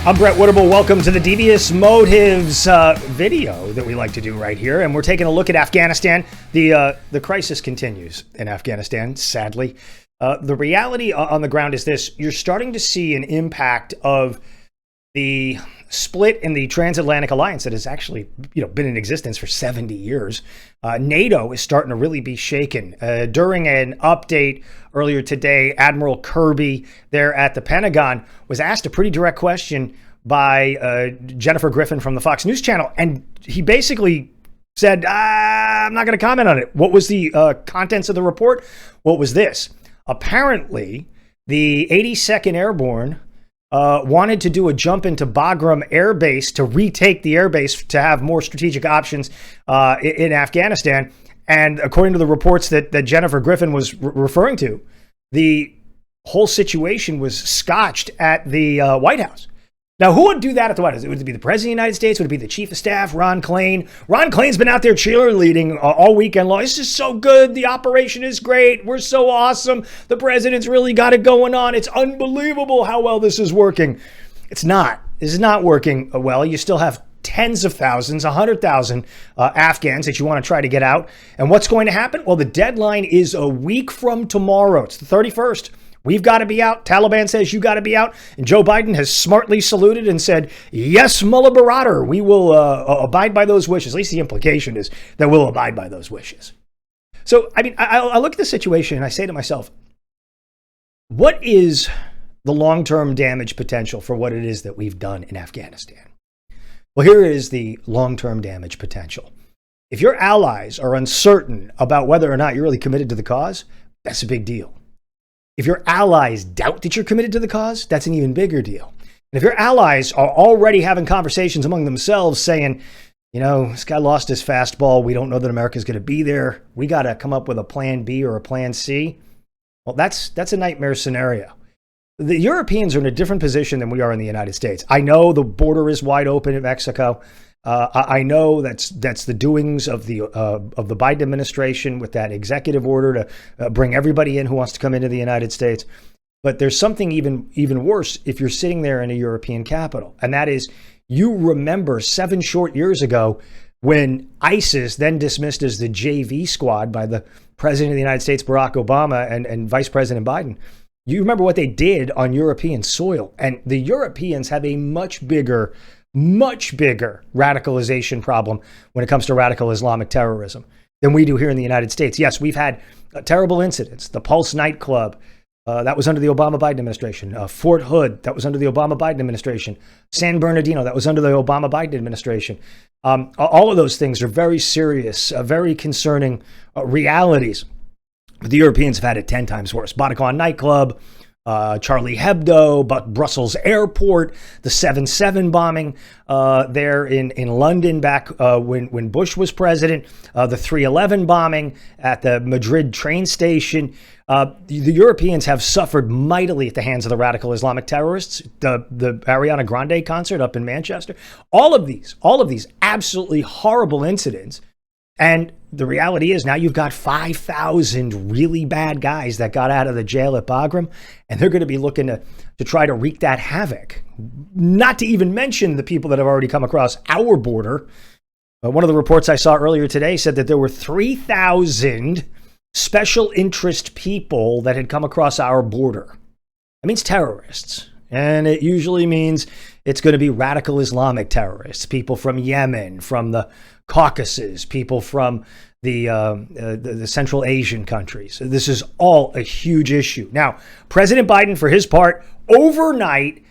I'm Brett Woodable. Welcome to the Devious Motives video that we like to do right here. And we're taking a look at Afghanistan. The crisis continues in Afghanistan, sadly. The reality on the ground is this. You're starting to see an impact of the split in the transatlantic alliance that has actually been in existence for 70 years. NATO is starting to really be shaken. During an update earlier today, Admiral Kirby there at the Pentagon was asked a pretty direct question by Jennifer Griffin from the Fox News channel. And he basically said, I'm not going to comment on it. What was the contents of the report? What was this? Apparently, the 82nd Airborne wanted to do a jump into Bagram Air Base to retake the air base to have more strategic options in Afghanistan. And according to the reports that Jennifer Griffin was referring to, the whole situation was scotched at the White House. Now, who would do that at the White House? Would it be the President of the United States? Would it be the Chief of Staff, Ron Klain? Ron Klain's been out there cheerleading all weekend long. This is so good. The operation is great. We're so awesome. The President's really got it going on. It's unbelievable how well this is working. It's not. This is not working well. You still have tens of thousands, 100,000 Afghans that you want to try to get out. And what's going to happen? Well, the deadline is a week from tomorrow. It's the 31st. We've got to be out. Taliban says you got to be out. And Joe Biden has smartly saluted and said, yes, Mullah Barater, we will abide by those wishes. At least the implication is that we'll abide by those wishes. So, I mean, I look at the situation and I say to myself, what is the long-term damage potential for what it is that we've done in Afghanistan? Well, here is the long-term damage potential. If your allies are uncertain about whether or not you're really committed to the cause, that's a big deal. If your allies doubt that you're committed to the cause, that's an even bigger deal. And if your allies are already having conversations among themselves saying, this guy lost his fastball, we don't know that America's going to be there, we got to come up with a plan B or a plan C, well, that's a nightmare scenario. The Europeans are in a different position than we are in the United States. I know the border is wide open in Mexico. I know that's the doings of the Biden administration with that executive order to bring everybody in who wants to come into the United States. But there's something even worse if you're sitting there in a European capital. And that is, you remember 7 short years ago when ISIS, then dismissed as the JV squad by the President of the United States, Barack Obama, and Vice President Biden, you remember what they did on European soil. And the Europeans have a much bigger radicalization problem when it comes to radical Islamic terrorism than we do here in the United States. Yes, we've had terrible incidents. The Pulse nightclub, that was under the Obama-Biden administration. Fort Hood, that was under the Obama-Biden administration. San Bernardino, that was under the Obama-Biden administration. All of those things are very serious, very concerning realities. But the Europeans have had it 10 times worse. Bataclan nightclub, Charlie Hebdo, but Brussels airport, the 7/7 bombing there in London back when Bush was president, the 3/11 bombing at the Madrid train station. The Europeans have suffered mightily at the hands of the radical Islamic terrorists. The Ariana Grande concert up in Manchester. All of these absolutely horrible incidents. And the reality is now you've got 5,000 really bad guys that got out of the jail at Bagram, and they're going to be looking to try to wreak that havoc. Not to even mention the people that have already come across our border. One of the reports I saw earlier today said that there were 3,000 special interest people that had come across our border. That means terrorists. And it usually means it's going to be radical Islamic terrorists, people from Yemen, from the Caucasus, people from the Central Asian countries. This is all a huge issue. Now, President Biden, for his part, overnight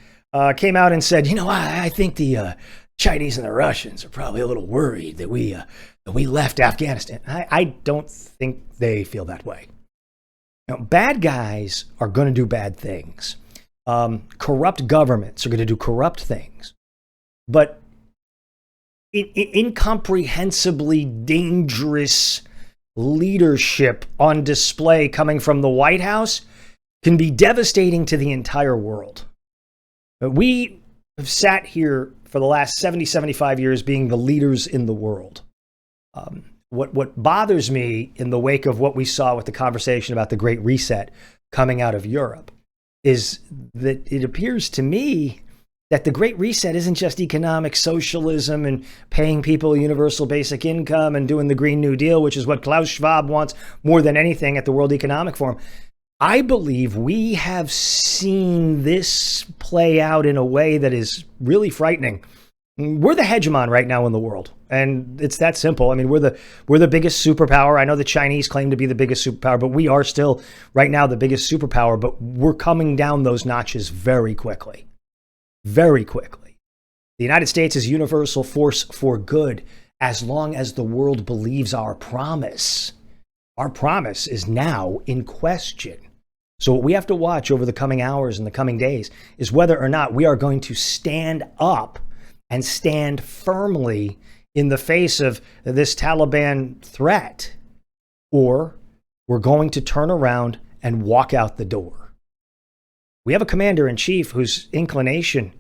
came out and said, I think the Chinese and the Russians are probably a little worried that we left Afghanistan. I don't think they feel that way. Now, bad guys are going to do bad things. Corrupt governments are going to do corrupt things. But incomprehensibly dangerous leadership on display coming from the White House can be devastating to the entire world. We have sat here for the last 70, 75 years being the leaders in the world. What bothers me in the wake of what we saw with the conversation about the Great Reset coming out of Europe is that it appears to me that the Great Reset isn't just economic socialism and paying people universal basic income and doing the Green New Deal, which is what Klaus Schwab wants more than anything at the World Economic Forum. I believe we have seen this play out in a way that is really frightening. We're the hegemon right now in the world, and it's that simple. I mean, we're the biggest superpower. I know the Chinese claim to be the biggest superpower, but we are still right now the biggest superpower, but we're coming down those notches very quickly. Very quickly. The United States is a universal force for good as long as the world believes our promise. Our promise is now in question. So what we have to watch over the coming hours and the coming days is whether or not we are going to stand up and stand firmly in the face of this Taliban threat, or we're going to turn around and walk out the door. We have a commander-in-chief whose inclination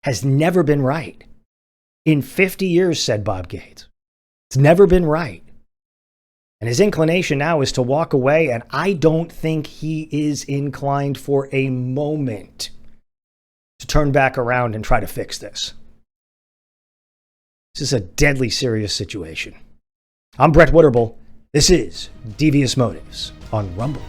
has never been right. In 50 years, said Bob Gates. It's never been right. And his inclination now is to walk away, and I don't think he is inclined for a moment to turn back around and try to fix this. This is a deadly serious situation. I'm Brett Witterbull. This is Devious Motives on Rumble.